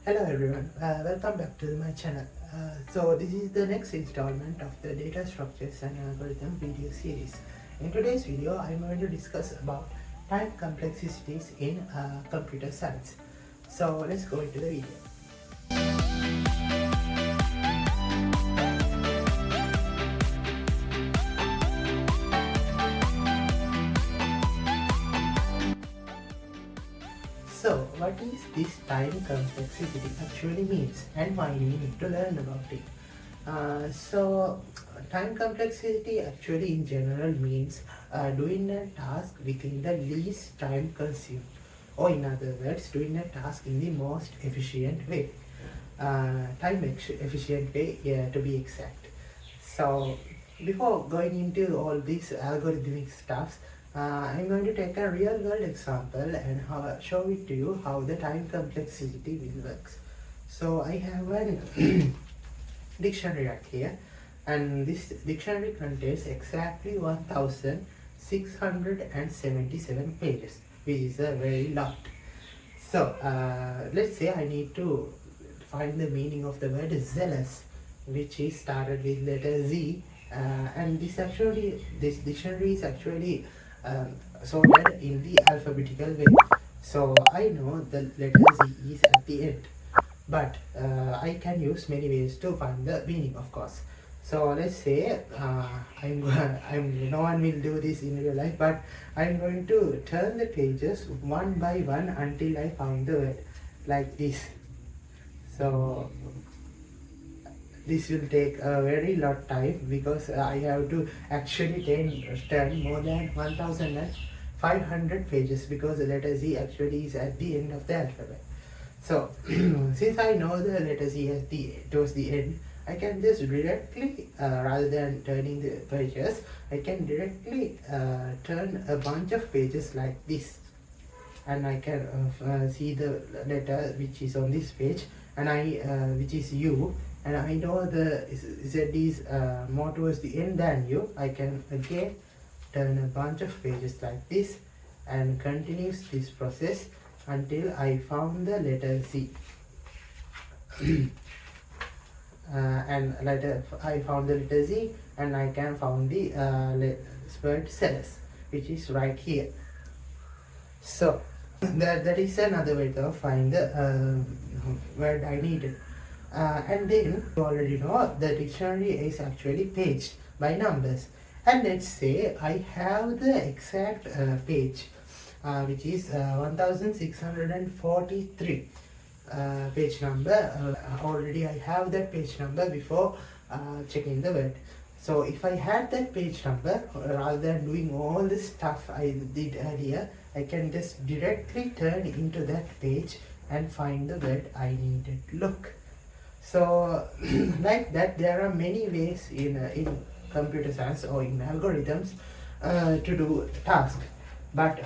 Hello everyone, welcome back to my channel. So this is the next installment of the data structures and algorithm video series. In today's video, I'm going to discuss about time complexities in computer science. So let's go into the video. So, what is this time complexity actually means and why we need to learn about it? Time complexity actually in general means doing a task within the least time consumed, or in other words, doing a task in the most efficient way. Efficient way, to be exact. So, before going into all these algorithmic stuffs, I'm going to take a real world example and show it to you how the time complexity will works. So I have a dictionary right here, and this dictionary contains exactly 1677 pages, which is a very lot. So let's say I need to find the meaning of the word zealous, which is started with letter Z, and this dictionary is actually sorted in the alphabetical way. So I know the letter Z is at the end, but I can use many ways to find the meaning, of course. So let's say no one will do this in real life, but I'm going to turn the pages one by one until I found the word, like this. So this will take a very lot time because I have to actually turn more than 1500 pages because the letter Z actually is at the end of the alphabet. So since I know the letter Z is towards the end, I can just directly, rather than turning the pages, I can directly turn a bunch of pages like this, and I can see the letter which is on this page, and which is U. And I know the Z is more towards the end than U. I can again turn a bunch of pages like this and continues this process until I found the letter Z. And later I found the letter Z, and I can found the word zealous, which is right here. So that is another way to find the word I needed. And then you already know the dictionary is actually paged by numbers, and let's say I have the exact page which is 1643 page number. Already I have that page number before checking the word. So if I had that page number, rather than doing all the stuff I did earlier, I can just directly turn into that page and find the word I needed. Look. So like that, there are many ways in computer science or in algorithms to do task, but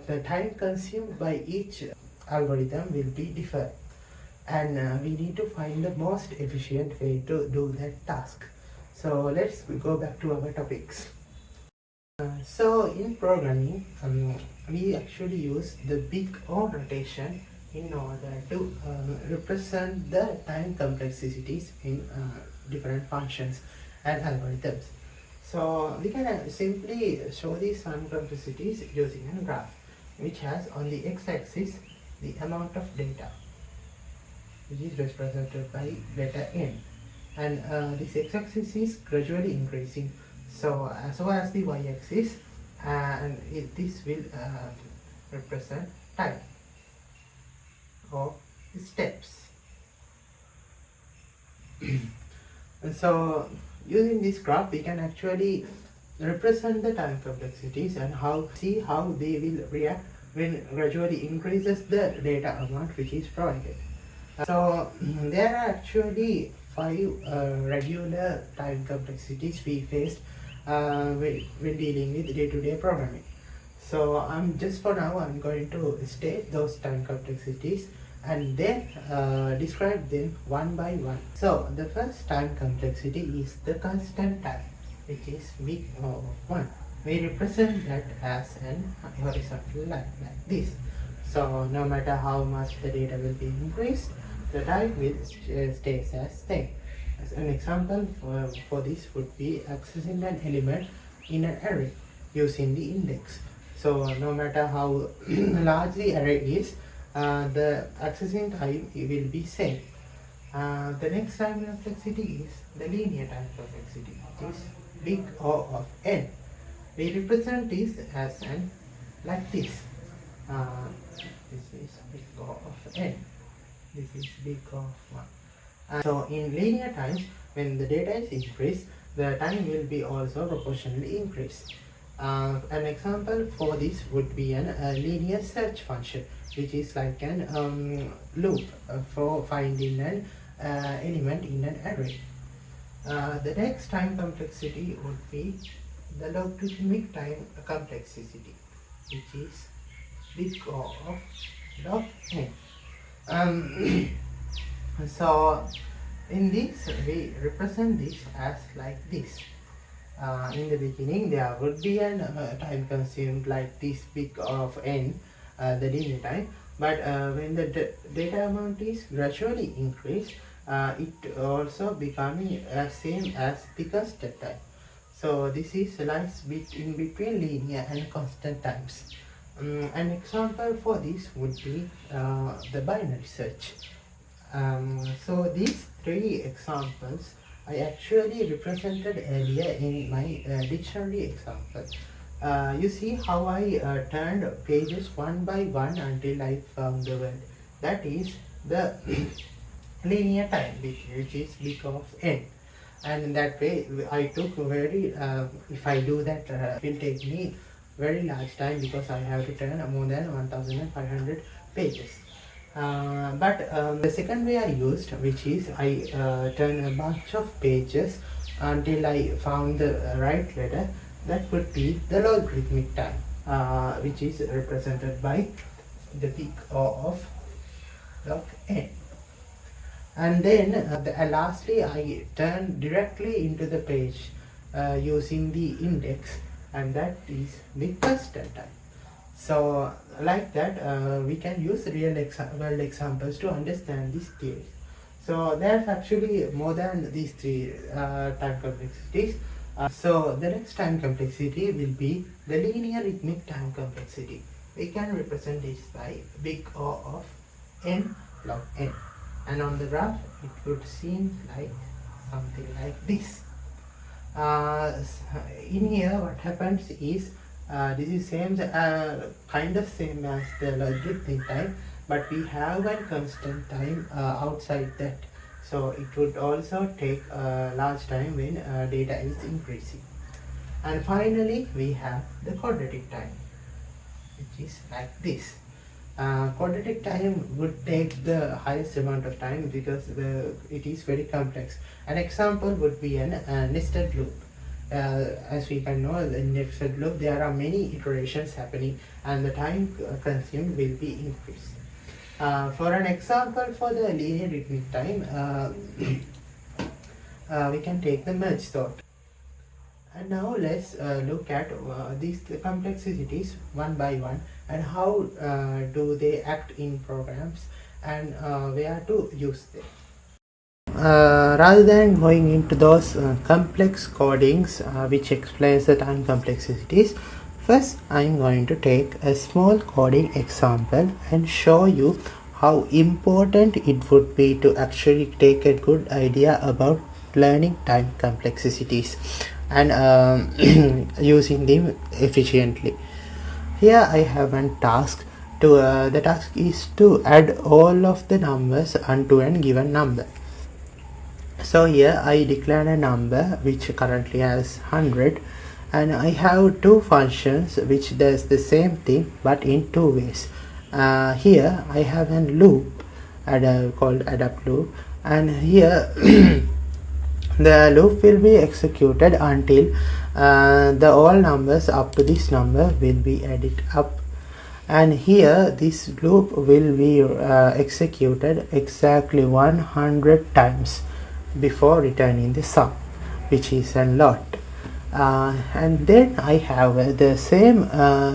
the time consumed by each algorithm will be different, and we need to find the most efficient way to do that task. So let's go back to our topics. So in programming, we actually use the big O notation in order to represent the time complexities in different functions and algorithms. So we can simply show these time complexities using a graph, which has on the x-axis the amount of data, which is represented by letter N, and this x-axis is gradually increasing. So as the y-axis, and this will represent time of steps. And so using this graph, we can actually represent the time complexities and see how they will react when gradually increases the data amount which is provided. So there are actually 5 regular time complexities we faced when dealing with day-to-day programming. So I'm going to state those time complexities and then describe them one by one. So the first time complexity is the constant time, which is big O of 1. We represent that as an horizontal line like this. So no matter how much the data will be increased, the type will stays as same. As an example for this would be accessing an element in an array using the index. So no matter how large the array is, the accessing time will be same. The next time complexity is the linear time complexity, which is big O of n. We represent this as an like this. This is big O of n. This is big O of 1. So in linear times, when the data is increased, the time will be also proportionally increased. An example for this would be a linear search function, which is like an loop for finding an element in an array. The next time complexity would be the logarithmic time complexity, which is big O of log n. So in this we represent this as like this. In the beginning there would be a time consumed like this big of n, the linear time, but when the data amount is gradually increased, it also becoming same as the constant time. So this is lies in between linear and constant times. An example for this would be the binary search. So these three examples I actually represented earlier in my dictionary example. You see how I turned pages one by one until I found the word. That is the linear time, which is big of n. And in that way I took very, if I do that, it will take me very large time because I have to turn more than 1500 pages. But the second way I used, which is I turn a bunch of pages until I found the right letter, that would be the logarithmic time, which is represented by the big O of log n. And then lastly I turn directly into the page using the index, and that is the constant time. So like that we can use real world examples to understand this theory. So there's actually more than these three time complexities. So the next time complexity will be the linear rhythmic time complexity. We can represent this by big O of n log n. And on the graph it would seem like something like this. In here what happens is this is same, kind of same as the logarithmic time, but we have a constant time outside that. So it would also take a large time when data is increasing. And finally we have the quadratic time, which is like this. Quadratic time would take the highest amount of time because it is very complex. An example would be a nested loop. As we can know, in nested loop there are many iterations happening and the time consumed will be increased. For an example for the linear rhythmic time, we can take the merge sort. And now let's look at these complexities one by one and how do they act in programs and where to use them. Rather than going into those complex codings which explains the time complexities, first I'm going to take a small coding example and show you how important it would be to actually take a good idea about learning time complexities and using them efficiently. Here I have a task. The task is to add all of the numbers onto a given number. So here I declare a number which currently has 100, and I have two functions which does the same thing but in two ways. Here I have a loop called add-up loop, and here the loop will be executed until the all numbers up to this number will be added up, and here this loop will be executed exactly 100 times before returning the sum, which is a lot. And then I have the same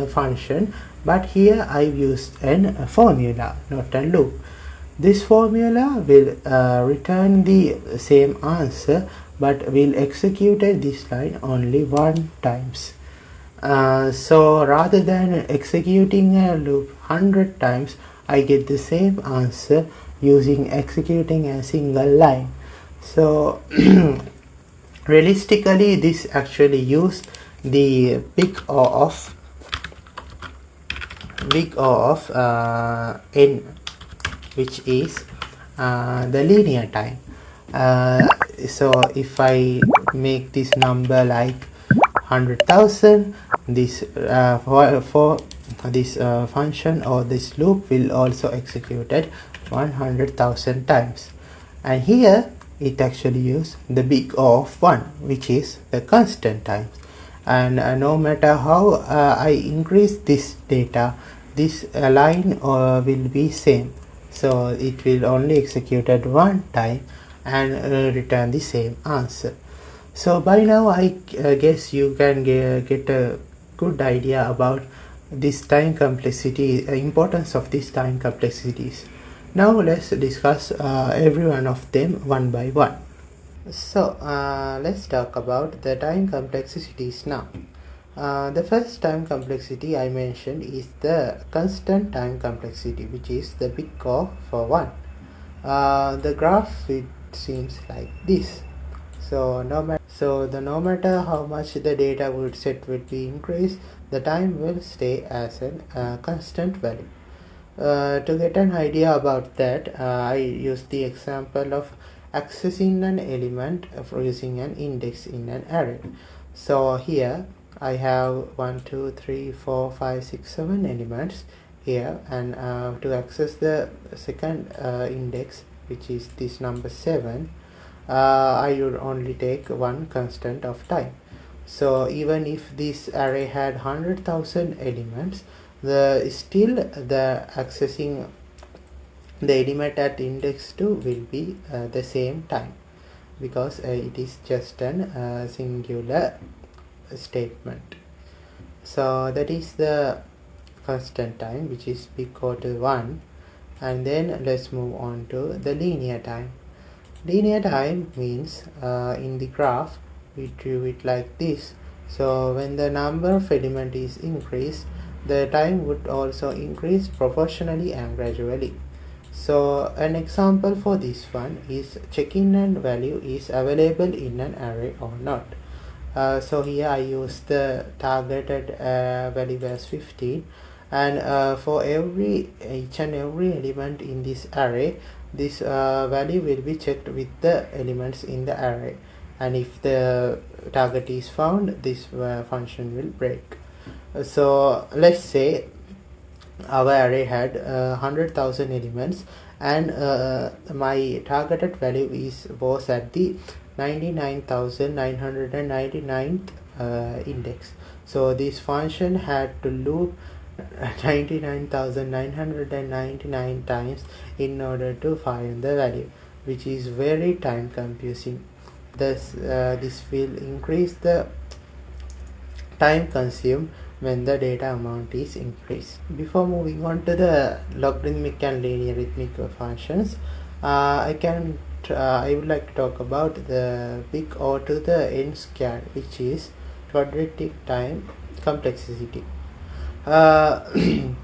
function, but here I used a formula, not a loop. This formula will return the same answer, but will execute this line only one times. So rather than executing a loop 100 times, I get the same answer using executing a single line. So realistically, this actually use the big O of n, which is the linear time. So if I make this number like 100,000, this for this function or this loop will also executed 100,000 times. And here it actually use the big O of 1, which is the constant time. And no matter how I increase this data, this line will be same. So it will only executed one time and return the same answer. So by now I guess you can get a good idea about this time complexity, importance of these time complexities. Now let's discuss every one of them one by one. So let's talk about the time complexities now. The first time complexity I mentioned is the constant time complexity, which is the big O for 1. The graph it seems like this. So no matter how much the data set will be increased, the time will stay as a constant value. To get an idea about that, I use the example of accessing an element using an index in an array. So here I have 1, 2, 3, 4, 5, 6, 7 elements here, and to access the second index, which is this number 7, I would only take one constant of time. So even if this array had 100,000 elements, still the accessing the element at index 2 will be the same time, because it is just an singular statement. So that is the constant time, which is equal to 1. And then let's move on to the linear time. Linear time means in the graph we drew it like this. So when the number of elements is increased, the time would also increase proportionally and gradually. So an example for this one is checking a value is available in an array or not. So here I use the targeted value as 15, and for each and every element in this array, this value will be checked with the elements in the array, and if the target is found, this function will break. So let's say our array had 100,000 elements, and my targeted value was at the 99,999th index. So this function had to loop 99,999 times in order to find the value, which is very time consuming. Thus this will increase the time consumed when the data amount is increased. Before moving on to the logarithmic and linear arithmetic functions, I would like to talk about the big O to the n squared, which is quadratic time complexity. It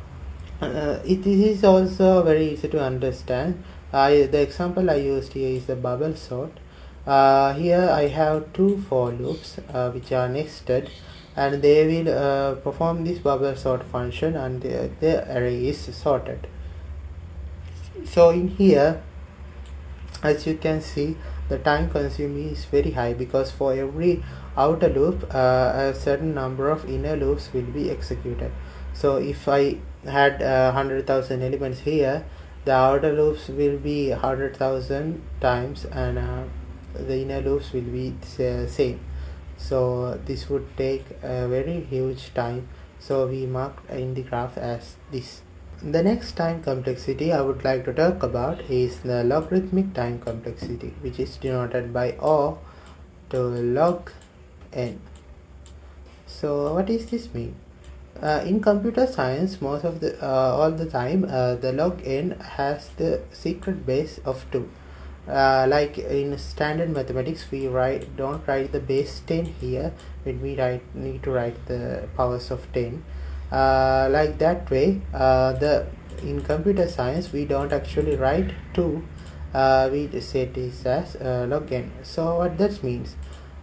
is also very easy to understand. The example I used here is the bubble sort. Here I have two for loops which are nested, and they will perform this bubble sort function, and the array is sorted. So in here, as you can see, the time consuming is very high, because for every outer loop a certain number of inner loops will be executed. So if I had 100,000 elements here, the outer loops will be 100,000 times, and the inner loops will be same. So this would take a very huge time, so we marked in the graph as this. The next time complexity I would like to talk about is the logarithmic time complexity, which is denoted by O to log n. So what does this mean? In computer science, most of the all the time, the log n has the secret base of 2. Like in standard mathematics, we don't write the base 10 here when we need to write the powers of 10. Like that way, in computer science we don't actually write 2. We just set this as log n. So what that means?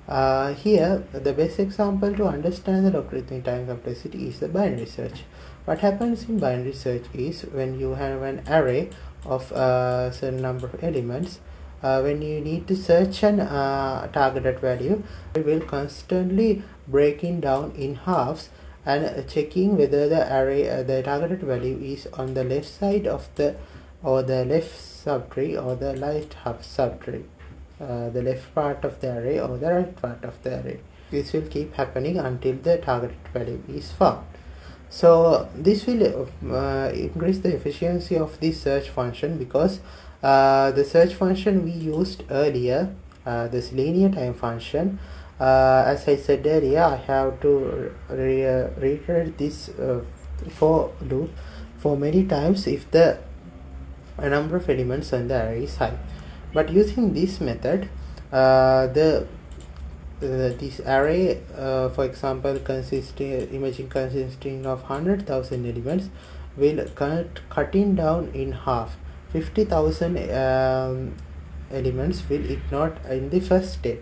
Here, the best example to understand the logarithmic time complexity is the binary search. What happens in binary search is when you have an array of a certain number of elements, when you need to search an targeted value, it will constantly breaking down in halves and checking whether the targeted value is on the left side of the left subtree or the right half subtree. The left part of the array or the right part of the array. This will keep happening until the targeted value is found. So this will increase the efficiency of this search function, because the search function we used earlier, this linear time function, as I said earlier, I have to reiterate this for loop for many times if the number of elements on the array is high. But using this method, this array, for example, consisting of 100,000 elements, will cutting down in half. 50,000 elements will ignored in the first step,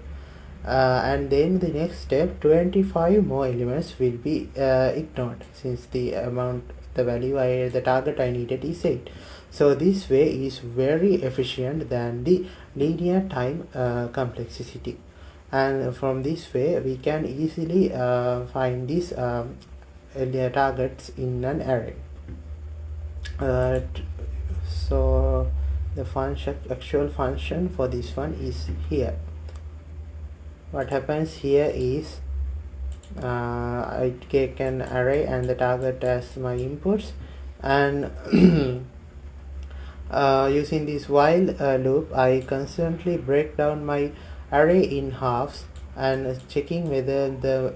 and then the next step 25 more elements will be ignored, since the value the target I needed is 8. So this way is very efficient than the linear time complexity, and from this way we can easily find these targets in an array. So the actual function for this one is here. What happens here is I take an array and the target as my inputs, and using this while loop, I constantly break down my array in halves and checking whether the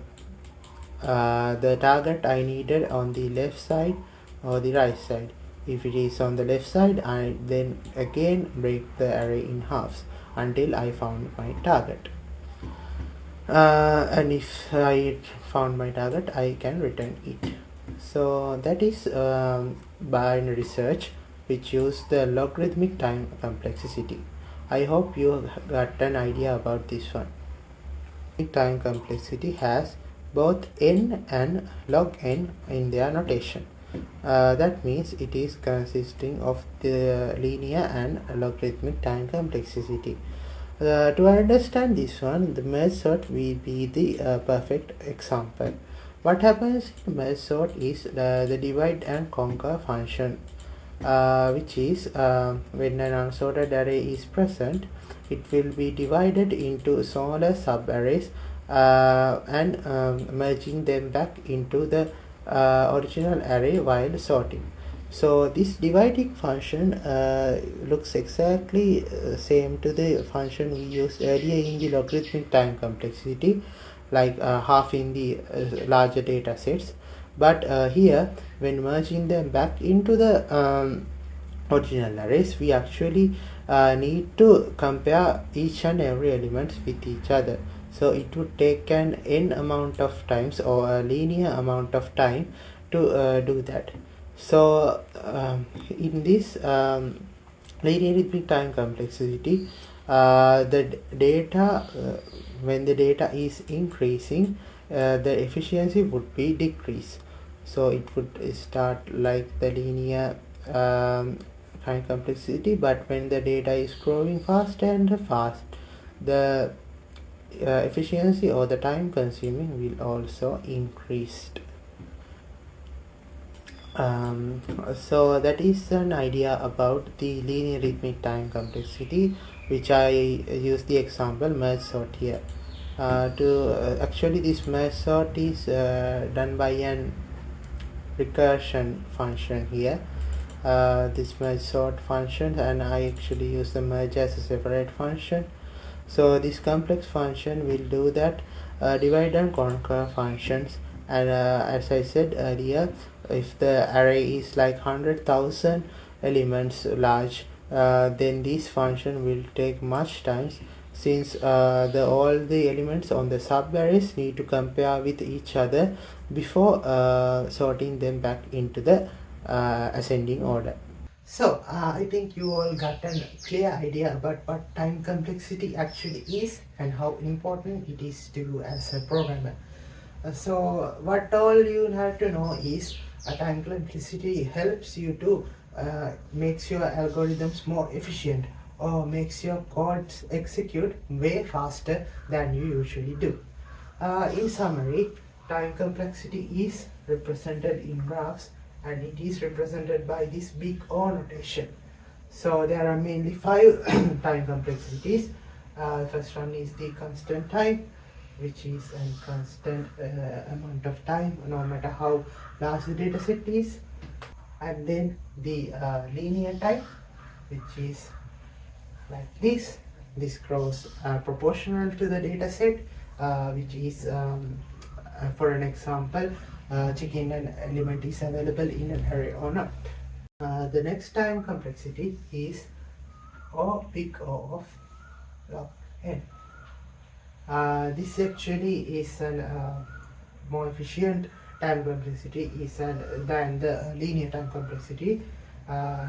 target I needed on the left side or the right side. If it is on the left side, I then again break the array in halves until I found my target. And if I found my target, I can return it. So that is binary search, which use the logarithmic time complexity. I hope you got an idea about this one. Time complexity has both n and log n in their notation. That means it is consisting of the linear and logarithmic time complexity. To understand this one, the merge sort will be the perfect example. What happens in merge sort is the divide and conquer function, which is when an unsorted array is present, it will be divided into smaller sub-arrays and merging them back into the original array while sorting. So this dividing function looks exactly same to the function we used earlier in the logarithmic time complexity, like half in the larger data sets. But here, when merging them back into the original arrays, we actually need to compare each and every element with each other. So it would take an n amount of times, or a linear amount of time, to do that. So in this linear time complexity, the data when the data is increasing, the efficiency would be decreased. So it would start like the linear time complexity, but when the data is growing fast and fast, the efficiency or the time consuming will also increase. So that is an idea about the linear arithmetic time complexity, which I use the example merge sort here. Actually this merge sort is done by an recursion function here, this merge sort function, and I actually use the merge as a separate function. So this complex function will do that divide and conquer functions, And as I said earlier, if the array is like 100,000 elements large, then this function will take much time, since all the elements on the subarrays need to compare with each other before sorting them back into the ascending order. So I think you all got a clear idea about what time complexity actually is and how important it is to you as a programmer. So what all you have to know is time complexity helps you to makes your algorithms more efficient, or makes your codes execute way faster than you usually do. In summary, time complexity is represented in graphs, and it is represented by this big O notation. So there are mainly 5 time complexities. First one is the constant time, which is a constant amount of time no matter how large the data set is. And then the linear time, which is like this. This grows proportional to the data set, which is for an example, checking an element is available in an array or not. The next time complexity is O big O of log n. This actually is a more efficient time complexity than the linear time complexity.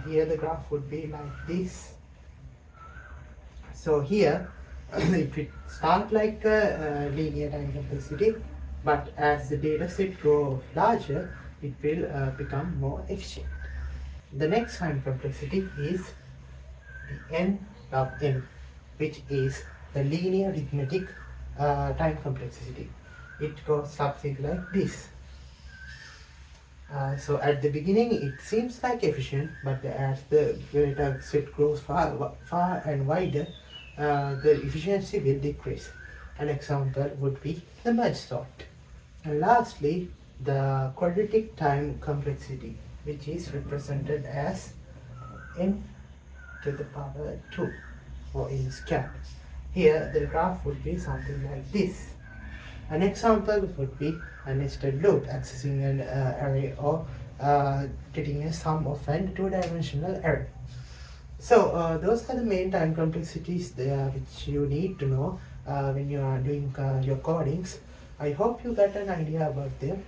Here the graph would be like this. So here it will start like a linear time complexity, but as the data set grows larger, it will become more efficient. The next time complexity is the n log n, which is the linear arithmetic time complexity. It goes something like this. So at the beginning it seems like efficient, but as the data set grows far and wider, the efficiency will decrease. An example would be the merge sort. And lastly, the quadratic time complexity, which is represented as n to the power 2, or n squared. Here the graph would be something like this. An example would be a nested loop accessing an array, or getting a sum of an 2-dimensional array. So those are the main time complexities there which you need to know when you are doing your codings. I hope you got an idea about them.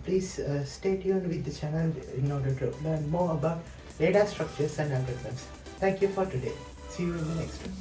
Please stay tuned with the channel in order to learn more about data structures and algorithms. Thank you for today. See you in the next one.